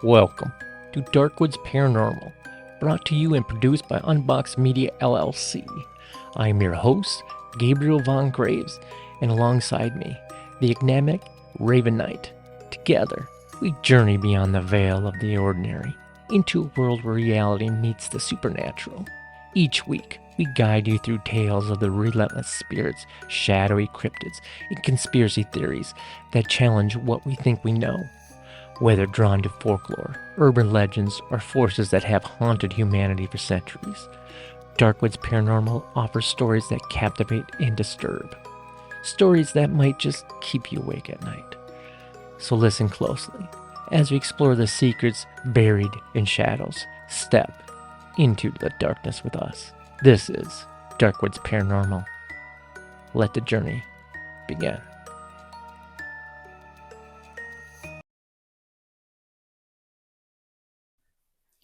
Welcome to DarkWoods Paranormal, brought to you and produced by Unbox Media LLC. I am your host, Gabriel Von Graves, and alongside me, the enigmatic Raven Knight. Together, we journey beyond the veil of the ordinary into a world where reality meets the supernatural. Each week, we guide you through tales of the relentless spirits, shadowy cryptids, and conspiracy theories that challenge what we think we know. Whether drawn to folklore, urban legends, or forces that have haunted humanity for centuries, DarkWoods Paranormal offers stories that captivate and disturb. Stories that might just keep you awake at night. So listen closely as we explore the secrets buried in shadows. Step into the darkness with us. This is DarkWoods Paranormal. Let the journey begin.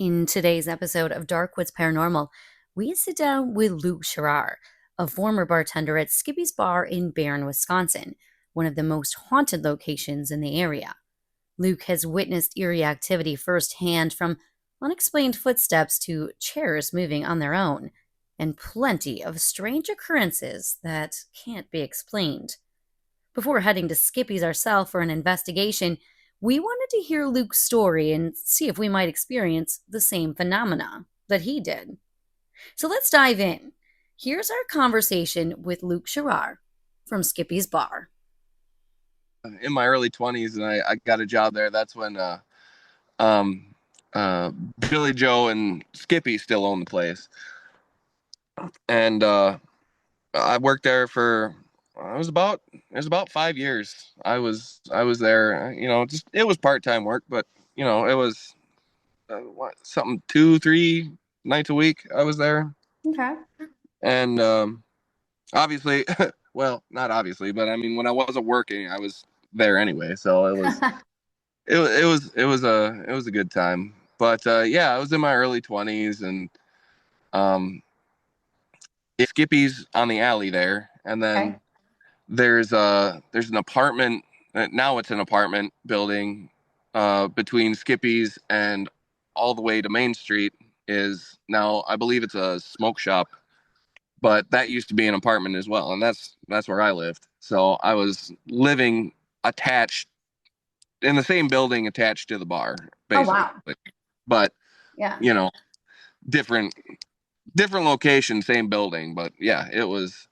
In today's episode of DarkWoods Paranormal, we sit down with Luke Sheree, a former bartender at Skippy's Bar in Barron, Wisconsin, one of the most haunted locations in the area. Luke has witnessed eerie activity firsthand, from unexplained footsteps to chairs moving on their own, and plenty of strange occurrences that can't be explained. Before heading to Skippy's ourselves for an investigation, we wanted to hear Luke's story and see if we might experience the same phenomena that he did. So let's dive in. Here's our conversation with Luke Sheree from Skippy's Bar. In my early 20s, and I got a job there. That's when um, Billy Joe and Skippy still own the place. And I worked there for it was about 5 years. I was there. Just it was part-time work, but it was something 2-3 nights a week. I was there, Okay. and obviously, well, not obviously, but I mean, when I wasn't working, I was there anyway. So it was a good time. But yeah, I was in my early 20s, and um, Skippy's on the alley there, and then Okay. there's an apartment. Now it's an apartment building between Skippy's and all the way to Main Street is now, I believe it's a smoke shop, but that used to be an apartment as well, and that's where I lived. So I was living attached in the same building attached to the bar, Oh, basically. wow. But Yeah. you know, different location, same building. But yeah, it was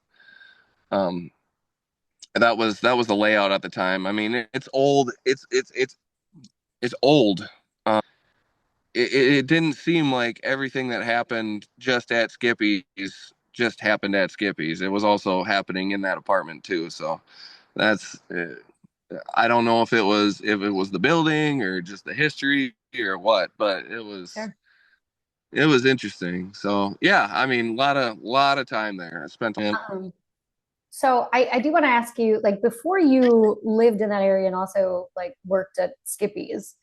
um that was the layout at the time. I mean, it's old. It's old. It didn't seem like everything that happened just at Skippy's just happened at Skippy's. It was also happening in that apartment too. So that's I don't know if it was the building or just the history or what, but Sure. it was interesting. So yeah, I mean, lot of time there. I spent time. So I do want to ask you, like, before you lived in that area and also like worked at Skippy's,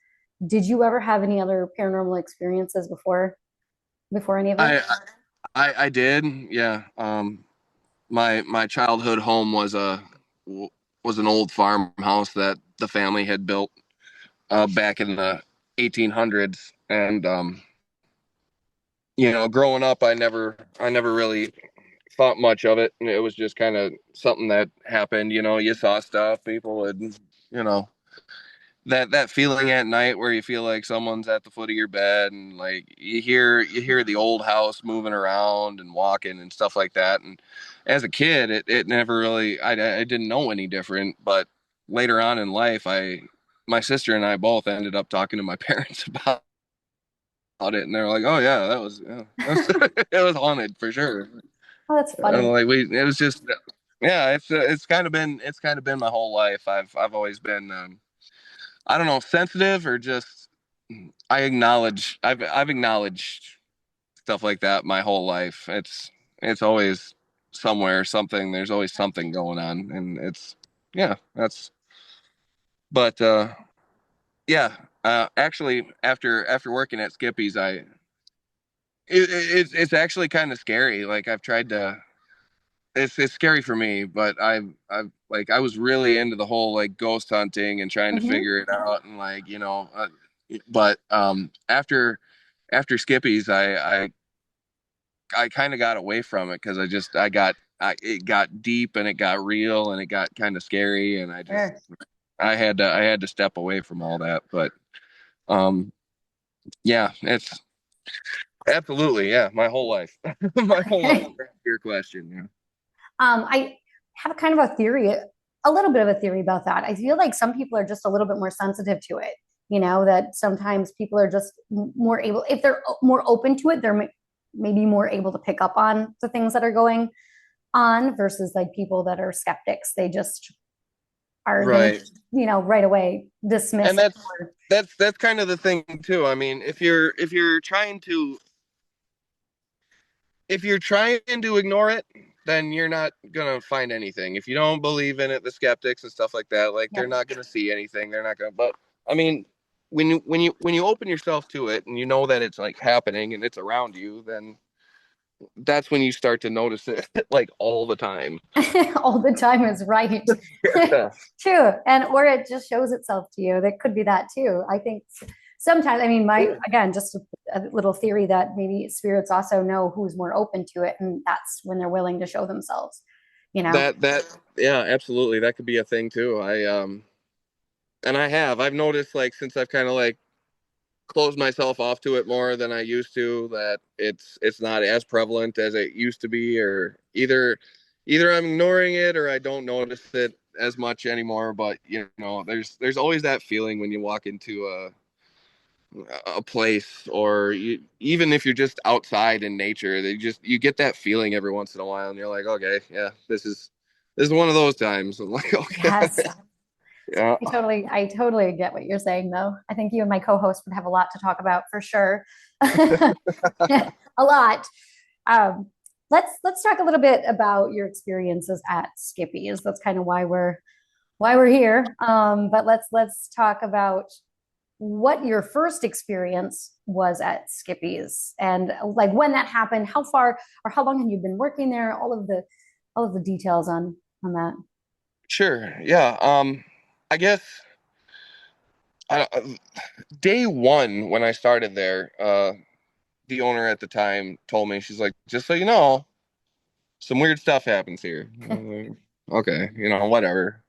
did you ever have any other paranormal experiences before any of this? I I did, yeah. My childhood home was an old farmhouse that the family had built back in the 1800s, and growing up, I never really thought much of it. It was just kind of something that happened. You saw stuff, people would, you know, that feeling at night where you feel like someone's at the foot of your bed, and like you hear the old house moving around and walking and stuff like that. And as a kid, it never really I didn't know any different. But later on in life, I my sister and I both ended up talking to my parents about it, and they were like, "Oh yeah, it was haunted for sure." Oh, that's And funny. like it was just yeah, it's kind of been my whole life. I've always been I don't know, sensitive, or just I've acknowledged stuff like that my whole life. It's always somewhere, something, there's always something going on, and it's yeah, that's but yeah, actually after working at Skippy's, it's actually kind of scary. Like I've tried to it's scary for me, but I've like I was really into the whole like ghost hunting and trying to Hmm. figure it out, and But after Skippy's, I kind of got away from it because it got deep and it got real and it got kind of scary, and Sure. I had to step away from all that. But um, yeah, it's absolutely, yeah, my whole life, my whole life. Your question, yeah. I have kind of a theory, a little bit of a theory about that. I feel like some people are just a little bit more sensitive to it. You know, that sometimes people are just more able, if they're more open to it, they're maybe more able to pick up on the things that are going on versus like people that are skeptics. They just are going to, Right. right away dismiss And it. that's kind of the thing too. I mean, if you're trying to ignore it, then you're not gonna find anything. If you don't believe in it, the skeptics and stuff like that, like they're Yep. not gonna see anything. They're not gonna. But I mean, when you open yourself to it and you know that it's like happening and it's around you, then that's when you start to notice it like all the time. All the time is right. Yeah. True. And or it just shows itself to you. That could be that too. I think sometimes, I mean, my again, just a little theory that maybe spirits also know who's more open to it, and that's when they're willing to show themselves, you know. That yeah, absolutely. That could be a thing too. And I've noticed like since I've kind of like closed myself off to it more than I used to, that it's not as prevalent as it used to be, or either I'm ignoring it or I don't notice it as much anymore. But there's always that feeling when you walk into a place, or even if you're just outside in nature, you get that feeling every once in a while, and you're like, okay, yeah, this is one of those times. I'm like, okay, Yes. yeah. I totally get what you're saying though. I think you and my co-host would have a lot to talk about for sure. A lot. Um, let's talk a little bit about your experiences at Skippy's. That's kind of why we're here. But let's talk about what your first experience was at Skippy's and like when that happened, how far or how long have you been working there? All of the details on that. Sure, yeah. I guess uh, day one when I started there, the owner at the time told me, she's like, just so you know, some weird stuff happens here. Okay, whatever.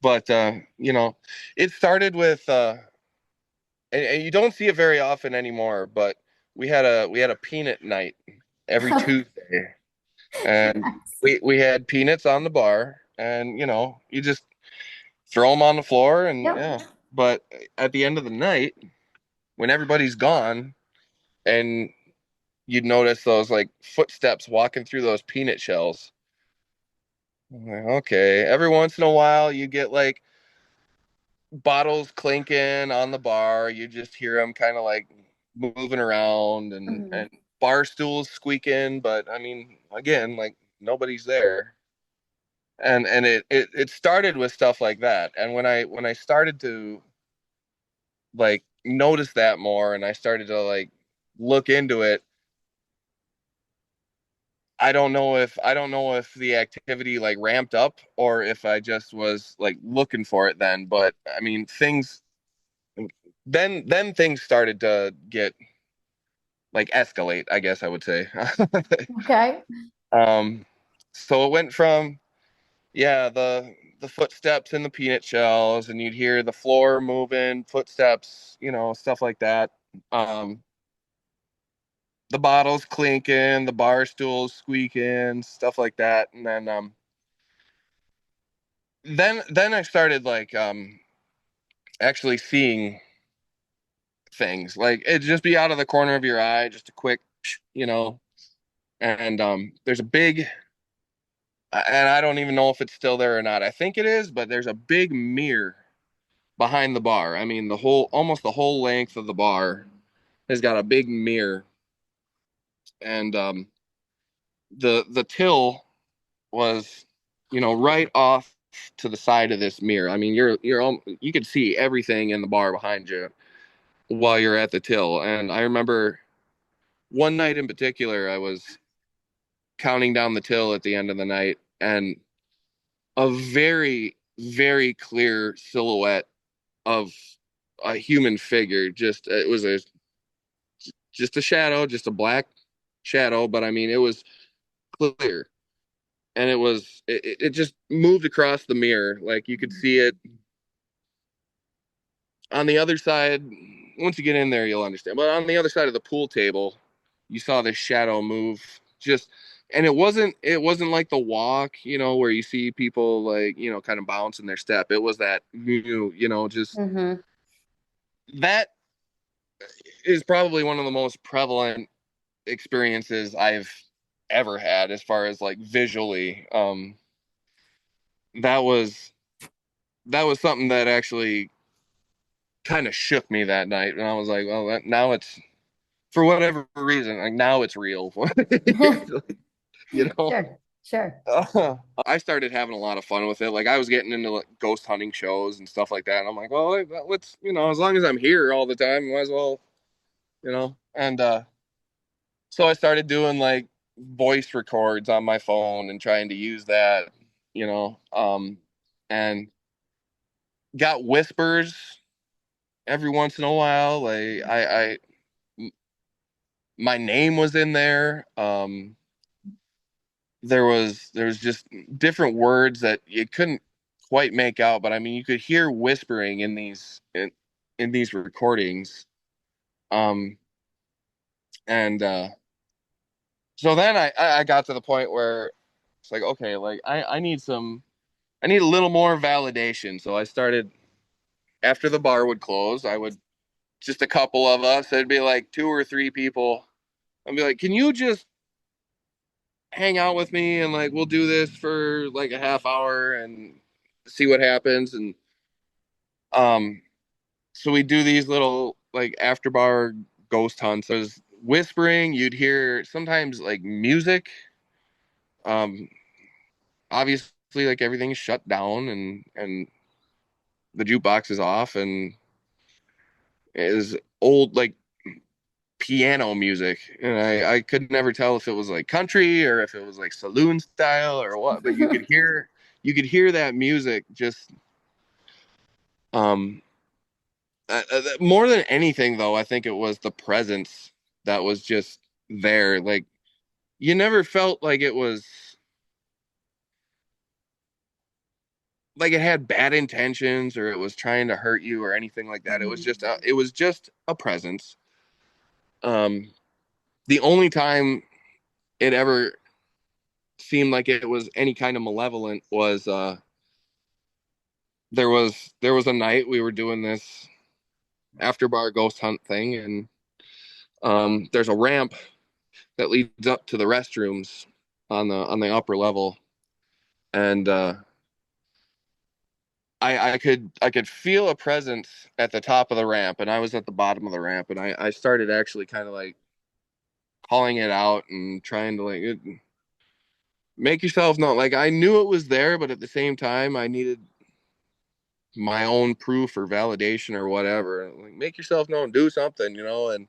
But it started with and you don't see it very often anymore, but we had a peanut night every Tuesday, and we had peanuts on the bar, and you just throw them on the floor, and Yep. yeah. But at the end of the night, when everybody's gone, and you'd notice those like footsteps walking through those peanut shells. I'm like, okay, every once in a while you get like bottles clinking on the bar. You just hear them kind of like moving around, and Mhm. and bar stools squeaking. But I mean, again, like nobody's there. And it started with stuff like that. And when I started to like notice that more, and I started to like look into it, I don't know if the activity like ramped up or if I just was like looking for it then. But I mean, then things started to get like escalate, I guess I would say. Okay. um so it went from, yeah, the footsteps in the peanut shells, and you'd hear the floor moving, footsteps, stuff like that. um the bottles clinking, the bar stools squeaking, stuff like that. And then I started like actually seeing things. Like it'd just be out of the corner of your eye, just a quick, you know. And there's a big, and I don't even know if it's still there or not. I think it is, but there's a big mirror behind the bar. I mean, almost the whole length of the bar has got a big mirror, and the till was, right off to the side of this mirror. I mean, you could see everything in the bar behind you while you're at the till. And I remember one night in particular, I was counting down the till at the end of the night, and a very, very clear silhouette of a human figure. Just it was just a shadow, just a black shadow, but I mean it was clear, and it just moved across the mirror, like you could see it on the other side. Once you get in there, you'll understand. But on the other side of the pool table, you saw this shadow move. Just and it wasn't like the walk, where you see people like kind of bouncing their step. It was that just Mm-hmm. that is probably one of the most prevalent experiences I've ever had as far as like visually. That was that was something that actually kind of shook me that night, and I was like, well, now it's for whatever reason, like now it's real. you know. Sure, sure. I started having a lot of fun with it. Like I was getting into like ghost hunting shows and stuff like that, and I'm like, well, let's as long as I'm here all the time, might as well, And so I started doing like voice records on my phone and trying to use that, you know, um, and got whispers every once in a while. Like my name was in there. There was just different words that you couldn't quite make out, but I mean, you could hear whispering in these recordings. Um, and so then I got to the point where it's like, okay, like I need a little more validation. So I started after the bar would close, I would just a couple of us, it'd be like two or three people. I'd be like, can you just hang out with me and like we'll do this for like a half hour and see what happens. And um so we do these little like after bar ghost hunts. There's whispering, you'd hear sometimes like music. Um Obviously like everything's shut down and the jukebox is off and it is old like piano music, and I could never tell if it was like country or if it was like saloon style or what, but you could hear that music just um more than anything though, I think it was the presence that was just there. Like you never felt like it was like it had bad intentions or it was trying to hurt you or anything like that. It was just a presence. um the only time it ever seemed like it was any kind of malevolent was there was a night we were doing this after bar ghost hunt thing, and there's a ramp that leads up to the restrooms on the upper level, and I could feel a presence at the top of the ramp, and I was at the bottom of the ramp, and I started actually kind of like calling it out and trying to like make yourself known. Like I knew it was there, but at the same time I needed my own proof or validation or whatever. Like make yourself known, do something. And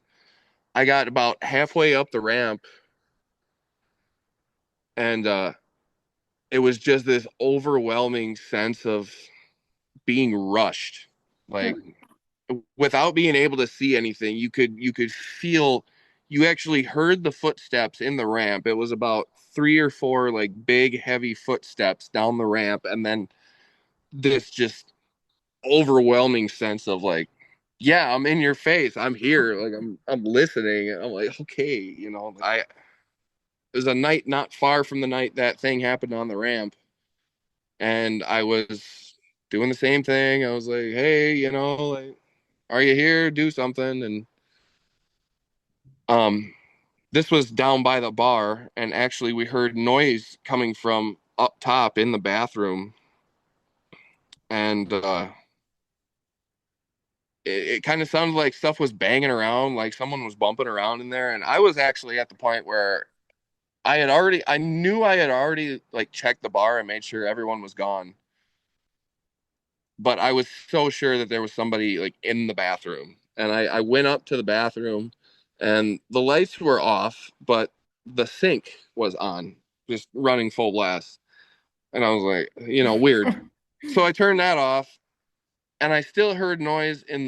I got about halfway up the ramp, and it was just this overwhelming sense of being rushed. Like without being able to see anything, you could feel, you actually heard the footsteps in the ramp. It was about three or four like big heavy footsteps down the ramp, and then this just overwhelming sense of like, yeah, I'm in your face, I'm here, like I'm listening. I'm like, okay, I it was a night not far from the night that thing happened on the ramp, and I was doing the same thing. I was like, hey, like, are you here, do something. And um this was down by the bar, and actually we heard noise coming from up top in the bathroom, and it kind of sounded like stuff was banging around, like someone was bumping around in there. And I was actually at the point where I knew I had already like checked the bar and made sure everyone was gone. But I was so sure that there was somebody like in the bathroom. And I went up to the bathroom, and the lights were off, but the sink was on, just running full blast. And I was like, weird. So I turned that off, and I still heard noise in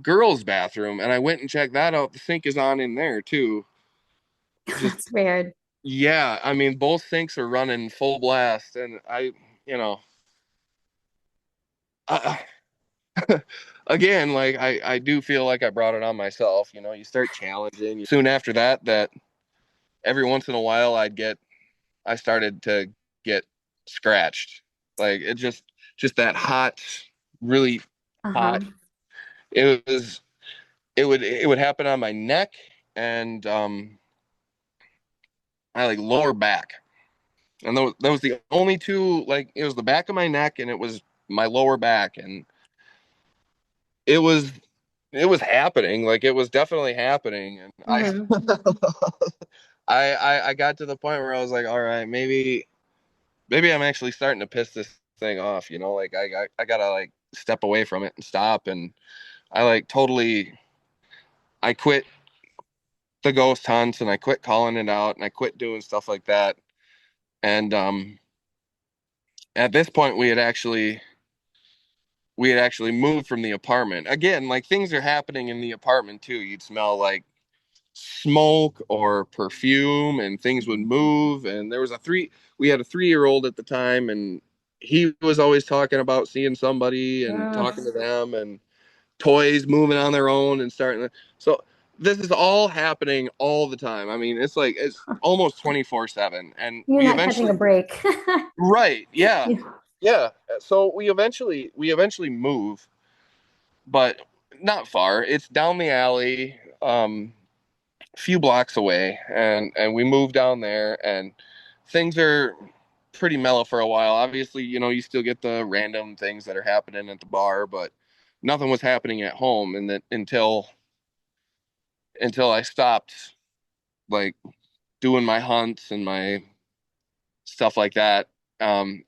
girls' bathroom, and I went and checked that out. The sink is on in there too. Just That's weird. yeah, I mean both sinks are running full blast, and you know, I, again, like I do feel like I brought it on myself. You know, you start challenging. Soon after that, every once in a while I started to get scratched. Like it just that hot, really Uh-huh. hot. It was it would happen on my neck and my like lower back. And that was the only two, like it was the back of my neck and it was my lower back, and it was happening. Like it was definitely happening. And Hmm. I got to the point where I was like, all right, maybe I'm actually starting to piss this thing off, you know, like I gotta like step away from it and stop. And I like totally I quit the ghost hunts and I quit calling it out and I quit doing stuff like that. And at this point we had actually moved from the apartment. Again, like things are happening in the apartment too. You'd smell like smoke or perfume and things would move. And we had a 3-year old at the time, and he was always talking about seeing somebody and Mm. talking to them, and toys moving on their own and starting to, so this is all happening all the time. I mean, it's like it's almost 24/7. And You're we not catching eventually a break. right, yeah. Yeah. Yeah. So we eventually move, but not far. It's down the alley, a few blocks away, and we moved down there, and things are pretty mellow for a while. Obviously, you know, you still get the random things that are happening at the bar, but nothing was happening at home, and that until I stopped like doing my hunts and my stuff like that. And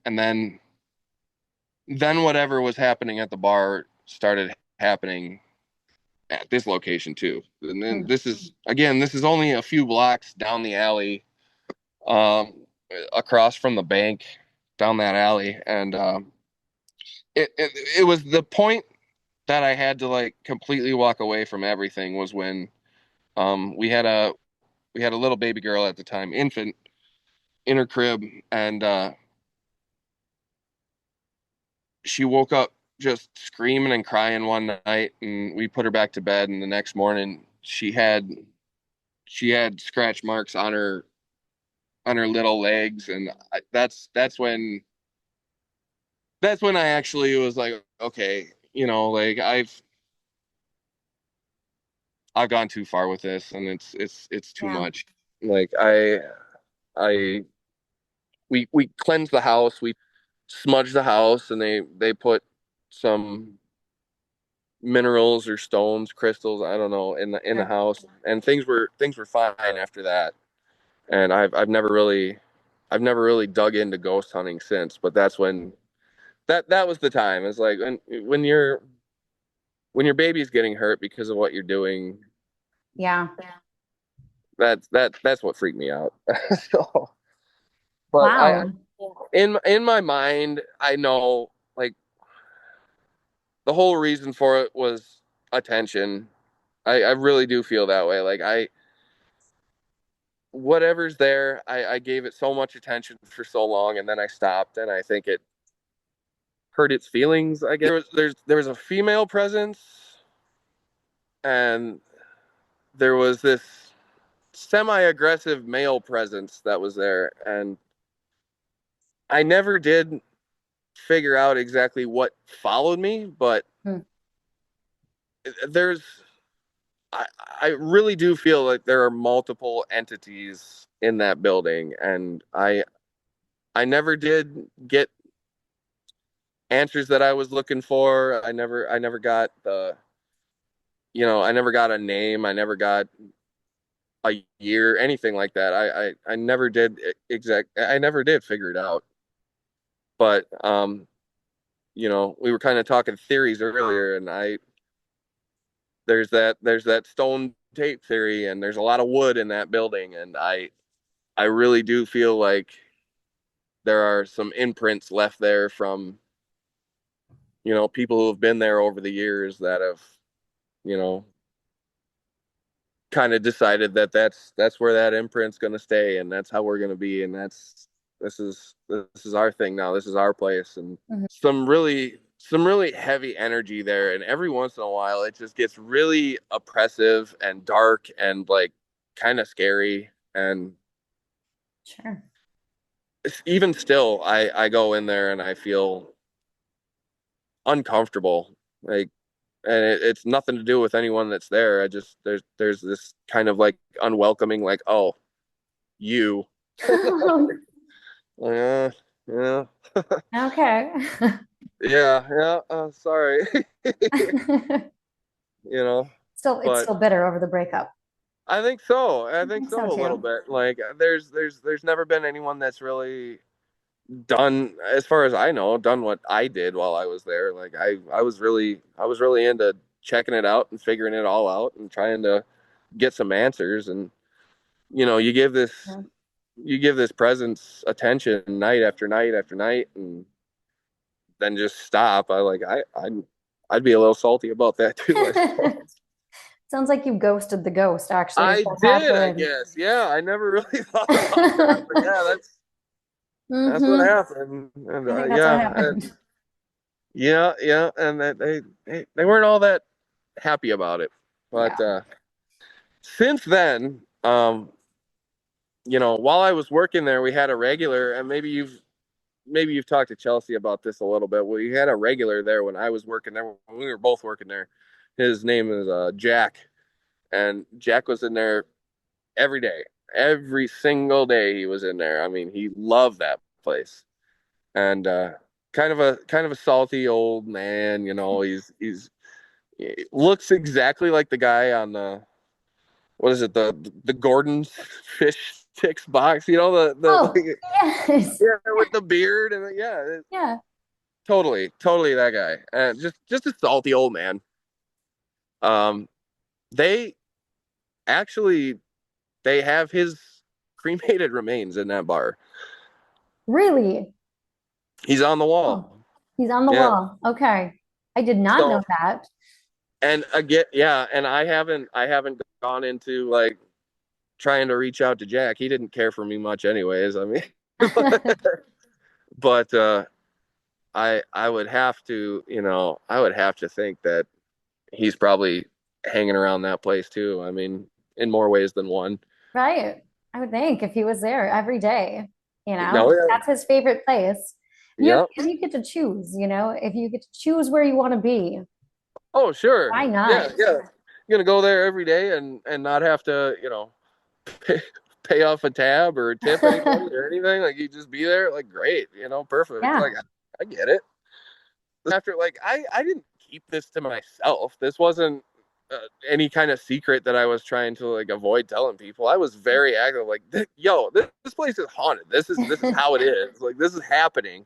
then whatever was happening at the bar started happening at this location too. And then Mm. this is only a few blocks down the alley, um, across from the bank, down that alley. And it was the point that I had to like completely walk away from everything was when we had a little baby girl at the time, infant, in her crib, and she woke up just screaming and crying one night, and we put her back to bed, and the next morning she had scratch marks on her little legs. And that's when I actually was like, okay, you know, like I've gone too far with this, and it's too Yeah. much. Like I we cleansed the house, we smudged the house, and they put some minerals or stones, crystals, I don't know, in the Sure. house, and things were fine after that. And I've never really dug into ghost hunting since, but that's when that was the time. It's like when your baby's getting hurt because of what you're doing, Yeah. that's what freaked me out. So, but I Wow. in my mind, I know like the whole reason for it was attention. I really do feel that way. Like whatever's there, I gave it so much attention for so long, and then I stopped, and I think it hurt its feelings. I guess there was a female presence, and there was this semi-aggressive male presence that was there, and I never did figure out exactly what followed me, but Hmm. there's I, I really do feel like there are multiple entities in that building, and I never did get answers that I was looking for. I never got I never got a name. I never got a year, anything like that. I never did I never did figure it out. But we were kind of talking theories earlier, and there's that stone tape theory, and there's a lot of wood in that building, and I really do feel like there are some imprints left there from people who have been there over the years that have you know, kind of decided that that's where that imprint's going to stay, and that's how we're going to be, and this is our thing now. This is our place, and Mhm. some really heavy energy there, and every once in a while it just gets really oppressive and dark and like kind of scary. And Sure. even still, I go in there and I feel uncomfortable, like, and it's nothing to do with anyone that's there. I just there's this kind of like unwelcoming, like, oh, you. Yeah, yeah, Okay. yeah. Sorry. you know, It's but still bitter over the breakup. I think so. I I think think so so a little too. bit. Like there's never been anyone that's really done, as far as I know, done what I did while I was there. Like I was really into checking it out and figuring it all out and trying to get some answers. And you give this Yeah. you give this presence attention night after night after night, and then just stop. I'd be a little salty about that too, I suppose. Sounds like you ghosted the ghost, actually, is I what's did, I happened. guess. Yeah, I never really thought about that, but yeah, that's what Hmm. happened. And I think that's what yeah, happened. yeah, and that they weren't all that happy about it. But Yeah. since then, while I was working there, we had a regular, and maybe you've talked to Chelsea about this a little bit. We had a regular there when I was working there. When we were both working there. His name is Jack, and Jack was in there every day, every single day he was in there. I mean, he loved that place, and kind of a salty old man. He looks exactly like the guy on the what is it, the Gordon's fish sticks box. The Oh, like, yes. yeah, with the beard and yeah, Yeah. totally that guy. And just a salty old man. Um, they actually they have his cremated remains in that bar. Really? He's on the wall. Oh, he's on the Yeah. wall. Okay. I did not know So that. and again, yeah, and I haven't gone into like trying to reach out to Jack. He didn't care for me much anyways. I mean, but I would have to, I would have to think that he's probably hanging around that place too. I mean, in more ways than one. Right. I would think if he was there every day, No, yeah. that's his favorite place. Yep. You get to choose, if you get to choose where you want to be, Oh, sure. why Yeah, not? yeah. You're gonna go there every day and not have to, pay, pay off a tab or tip anybody or anything. Like you just be there, like great, perfect. Yeah. Like I get it. After like I didn't keep this to myself. This wasn't any kind of secret that I was trying to like avoid telling people. I was very active. Like, yo, this place is haunted. This is how it is. Like this is happening.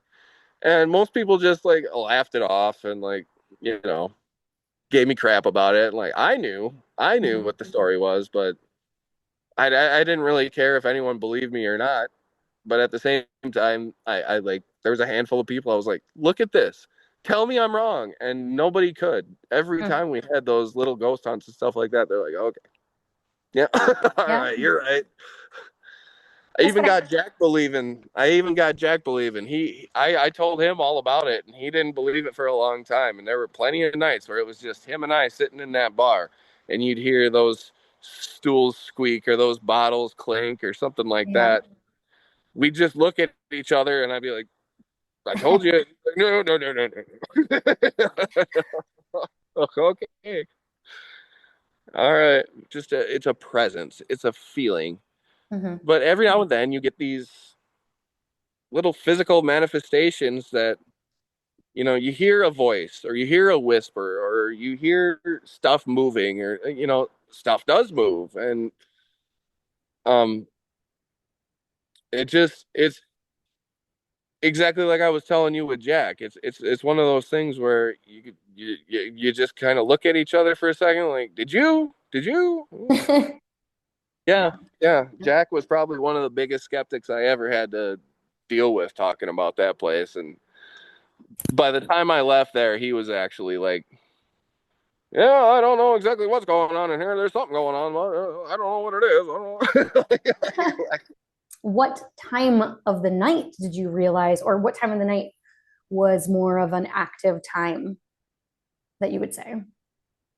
And most people just like laughed it off and like gave me crap about it. Like I knew Mhm. what the story was, but I didn't really care if anyone believed me or not. But at the same time, I like there was a handful of people. I was like, look at this. Tell me I'm wrong, and nobody could. Every Mm. time we had those little ghost hunts and stuff like that, they're like, okay, yeah, all Yeah. right, you're right. That's what I even got Jack believing. I told him all about it, and he didn't believe it for a long time. And there were plenty of nights where it was just him and I sitting in that bar, and you'd hear those stools squeak or those bottles clink or something like Yeah. that. We'd just look at each other, and I'd be like, "I told you." Like, no, no, no, no, no. Okay, all right. It's a presence. It's a feeling. Hmm. But every now and then you get these little physical manifestations that you hear a voice or you hear a whisper or you hear stuff moving or stuff does move. And um it's exactly like I was telling you with Jack. It's one of those things where you just kind of look at each other for a second like, did you yeah, yeah. Jack was probably one of the biggest skeptics I ever had to deal with talking about that place. And by the time I left there, he was actually like, Yeah, I don't know exactly what's going on in here. There's something going on. But I don't know what it is. I don't know. What time of the night did you realize, or what time of the night was more of an active time that you would say?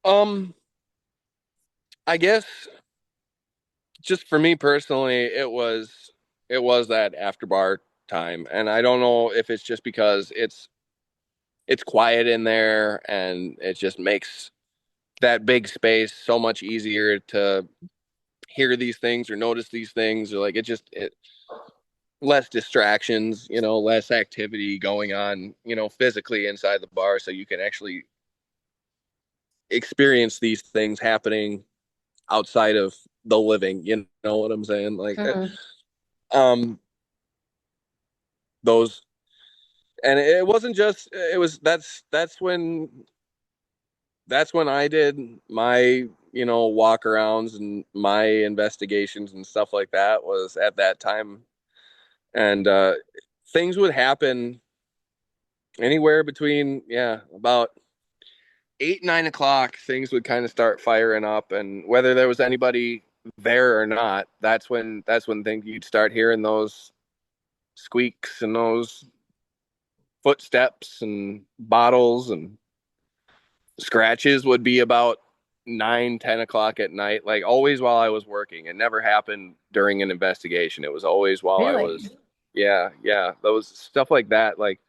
um, I guess just for me personally, it was that after bar time, and I don't know if it's just because it's quiet in there, and it just makes that big space so much easier to hear these things or notice these things, or like it less distractions, less activity going on, physically inside the bar, so you can actually experience these things happening outside of the living. You know what I'm saying? Like, Mhm. um, those, and it wasn't just. It was that's when I did my walk arounds and my investigations and stuff like that was at that time, and things would happen anywhere between about 8, 9 o'clock. Things would kind of start firing up, and whether there was anybody there or not, that's when things you'd start hearing those squeaks and those footsteps and bottles and scratches would be about 9, 10 o'clock at night, like always while I was working. It never happened during an investigation. It was always while I Really? was, yeah, those stuff like that. Like,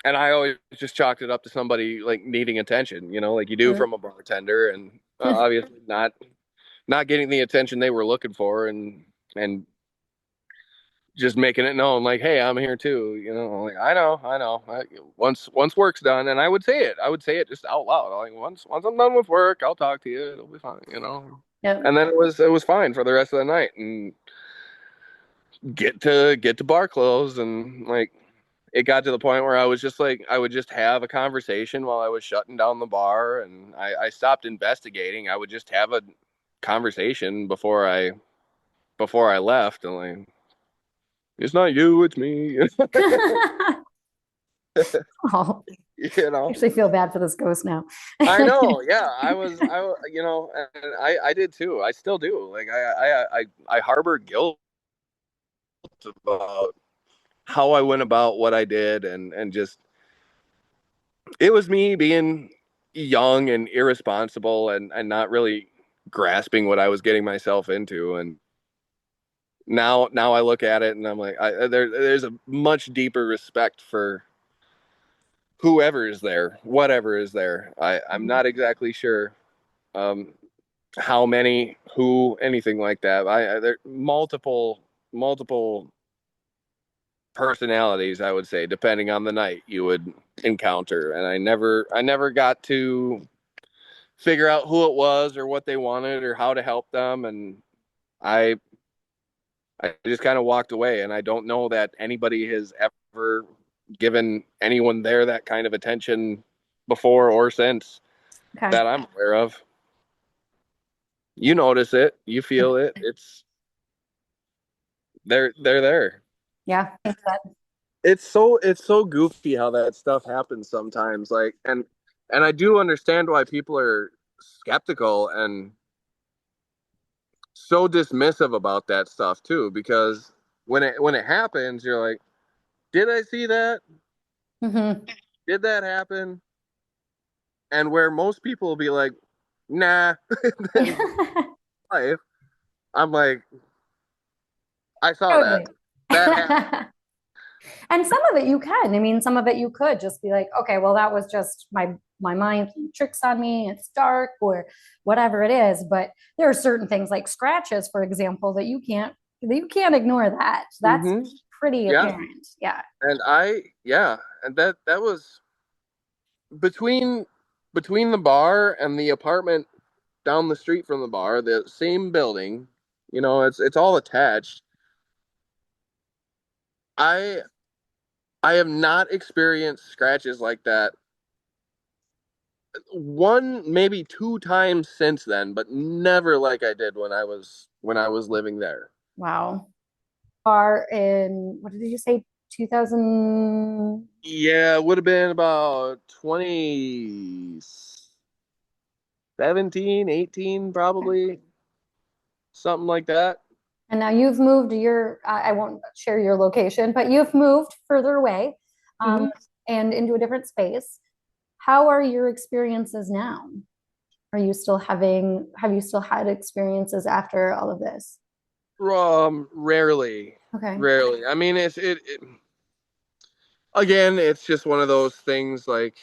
and I always just chalked it up to somebody like needing attention, like you do Mhm. from a bartender, and obviously not getting the attention they were looking for, and just making it known, like, hey, I'm here too. Like, I know. Once work's done, and I would say it just out loud. Like, once I'm done with work, I'll talk to you. It'll be fine. Yeah. And then it was fine for the rest of the night, and get to bar close, and like it got to the point where I was just like, I would just have a conversation while I was shutting down the bar, and I stopped investigating. I would just have a conversation before I left, and like, it's not you, it's me. Oh, you I know actually feel bad for this ghost now. I know, yeah, and I did too. I still do. Like, I harbor guilt about how I went about what I did, and just it was me being young and irresponsible, and not really grasping what I was getting myself into. And now I look at it and I'm like, there's a much deeper respect for whoever is there, whatever is there. I'm not exactly sure um, how many, who, anything like that. There multiple personalities, I would say, depending on the night you would encounter, and I never got to figure out who it was or what they wanted or how to help them, and I I just kind of walked away, and I don't know that anybody has ever given anyone there that kind of attention before or since Okay. that I'm aware of. You notice it, you feel it. They're there. Yeah. It's so goofy how that stuff happens sometimes. Like, and I do understand why people are skeptical and so dismissive about that stuff too, because when it happens, you're like, did I see that? Hmm. Did that happen? And where most people will be like, nah, in life, I'm like, I saw that. Totally. That happened. And some of it you can. I mean, some of it you could just be like, okay, well, that was just my mind playing tricks on me. It's dark or whatever it is. But there are certain things like scratches, for example, that you can't ignore that. That's Hmm. pretty Yeah. apparent. Yeah. And that was between the bar and the apartment down the street from the bar, the same building. It's all attached. I I have not experienced scratches like that. One, maybe two times since then, but never like I did when I was living there. Wow. Are in, what did you say, 2000? Yeah, it would have been about 2017, 17, 18, probably something like that. And now you've moved I won't share your location, but you've moved further away, um, Mhm. and into a different space. How are your experiences now? Have you still had experiences after all of this? Rarely, Okay. rarely. I mean, it again, it's just one of those things. Like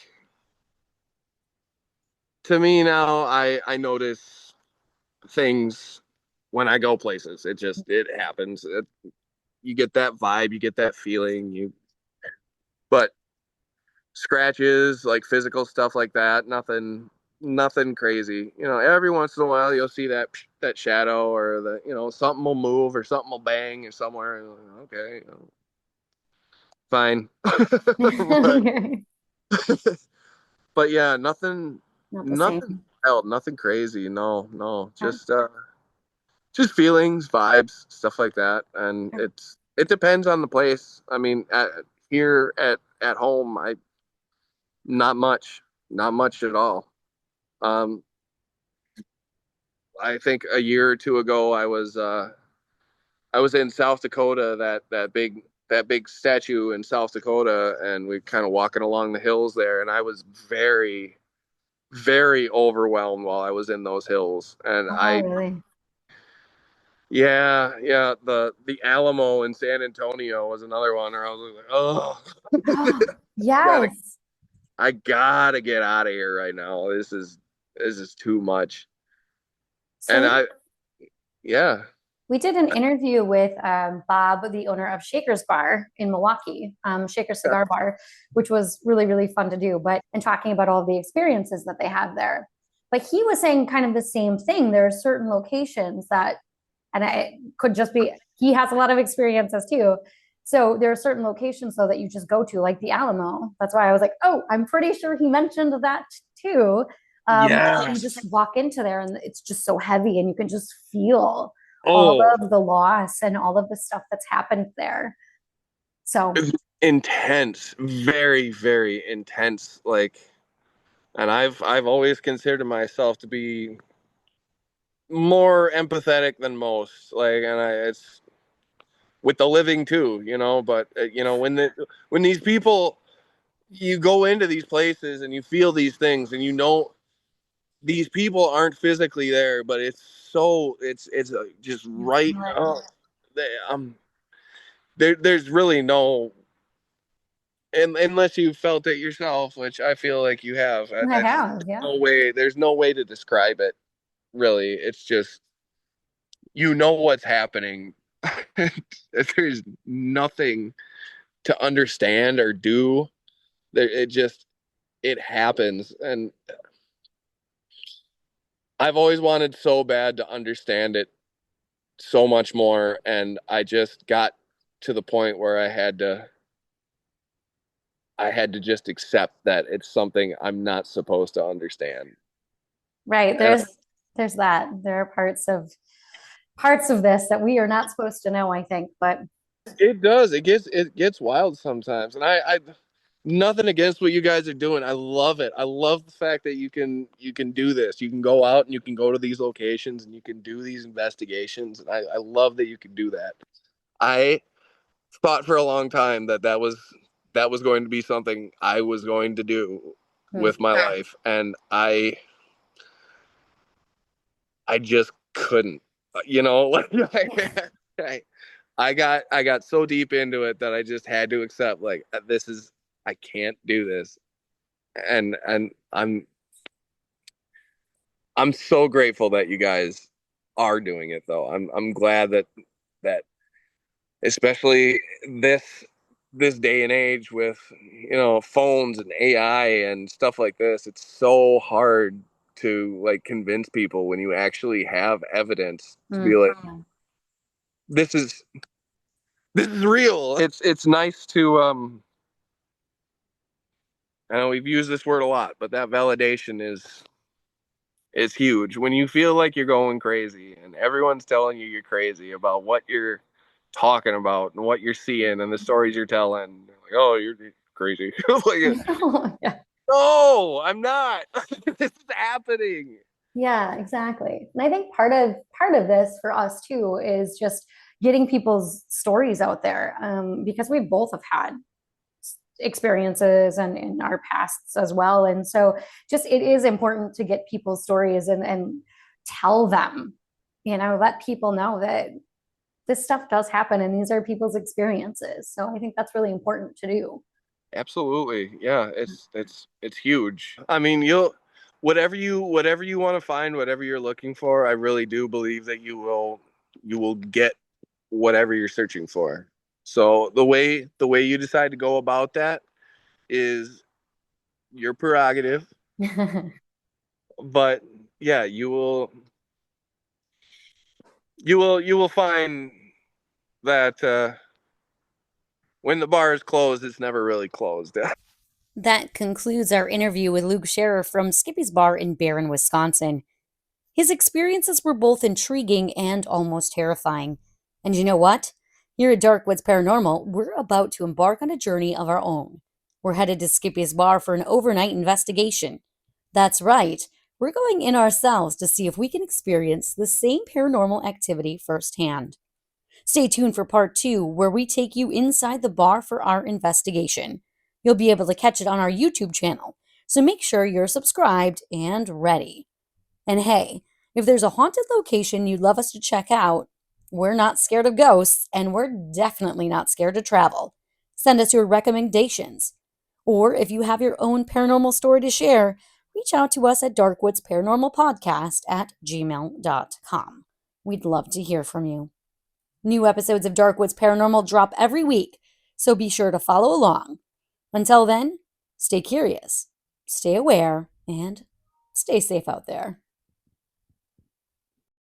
to me now, I notice things when I go places. It happens. You get that vibe, you get that feeling. But scratches, like physical stuff like that, nothing crazy. Every once in a while you'll see that shadow or something will move or something will bang somewhere. And okay, fine. but Okay. but yeah, nothing Not the nothing same. wild, nothing crazy. No, no, Okay. just feelings, vibes, stuff like that. And Okay. it depends on the place. I mean, here at home, not much, not much at all. Um, I think a year or two ago, I was in South Dakota, that big statue in South Dakota, and we kind of walking along the hills there, and I was very, very overwhelmed while I was in those hills. And Oh, really? yeah, yeah, the Alamo in San Antonio was another one where I was like, oh, gotta, Yes. I gotta get out of here right now. This is too much. So And we yeah, We did an interview with Bob, the owner of Shaker's Bar in Milwaukee, Shaker Cigar Bar, which was really, really fun to do. And talking about all of the experiences that they have there. But he was saying kind of the same thing. There are certain locations that, and it could just be, he has a lot of experiences too. So there are certain locations though that you just go to, like the Alamo. That's why I was like, oh, I'm pretty sure he mentioned that too. You yes. just walk into there and it's just so heavy and you can just feel all Oh, of the loss and all of the stuff that's happened there. So, intense, very, very intense. Like, and I've always considered myself to be more empathetic than most. Like, and it's with the living too, But when these people, you go into these places and you feel these things, and these people aren't physically there, but it's just you right. feel it. There's really no, and unless you felt it yourself, which I feel like you have. I have, yeah. No way. There's no way to describe it. Really, it's just what's happening. There's nothing to understand or do. It happens, and I've always wanted so bad to understand it so much more, and I just got to the point where I had to just accept that it's something I'm not supposed to understand. Right. And There's that. There are parts of this that we are not supposed to know, I think, but it does. It gets wild sometimes. And I nothing against what you guys are doing. I love it. I love the fact that you can do this. You can go out and you can go to these locations and you can do these investigations. And I love that you can do that. I thought for a long time that was going to be something I was going to do hmm. with my life, and I just couldn't. Like I got so deep into it that I just had to accept, like, I can't do this. And I'm so grateful that you guys are doing it, though. I'm glad that especially this day and age with phones and AI and stuff like this, it's so hard to like convince people when you actually have evidence to be like, this is this is real. It's nice to I know we've used this word a lot, but that validation is huge. When you feel like you're going crazy and everyone's telling you you're crazy about what you're talking about and what you're seeing and the stories you're telling, they're like, oh, you're crazy. Like, Yeah. no, I'm not. This is happening. Yeah, exactly. And I think part of this for us too is just getting people's stories out there, because we both have had experiences and in our pasts as well. And so just it is important to get people's stories and tell them, let people know that this stuff does happen and these are people's experiences. So I think that's really important to do. Absolutely. Yeah, it's huge. I mean, you'll whatever you want to find, whatever you're looking for, I really do believe that you will get whatever you're searching for. So the way you decide to go about that is your prerogative, but yeah, you will find that when the bar is closed, it's never really closed. That concludes our interview with Luke Sheree from Skippy's Bar in Barron, Wisconsin. His experiences were both intriguing and almost terrifying. And you know what? Here at DarkWoods Paranormal, we're about to embark on a journey of our own. We're headed to Skippy's Bar for an overnight investigation. That's right, we're going in ourselves to see if we can experience the same paranormal activity firsthand. Stay tuned for part 2, where we take you inside the bar for our investigation. You'll be able to catch it on our YouTube channel, so make sure you're subscribed and ready. And hey, if there's a haunted location you'd love us to check out, we're not scared of ghosts, and we're definitely not scared to travel. Send us your recommendations. Or if you have your own paranormal story to share, reach out to us at darkwoodsparanormalpodcast@gmail.com. We'd love to hear from you. New episodes of DarkWoods Paranormal drop every week, so be sure to follow along. Until then, stay curious, stay aware, and stay safe out there.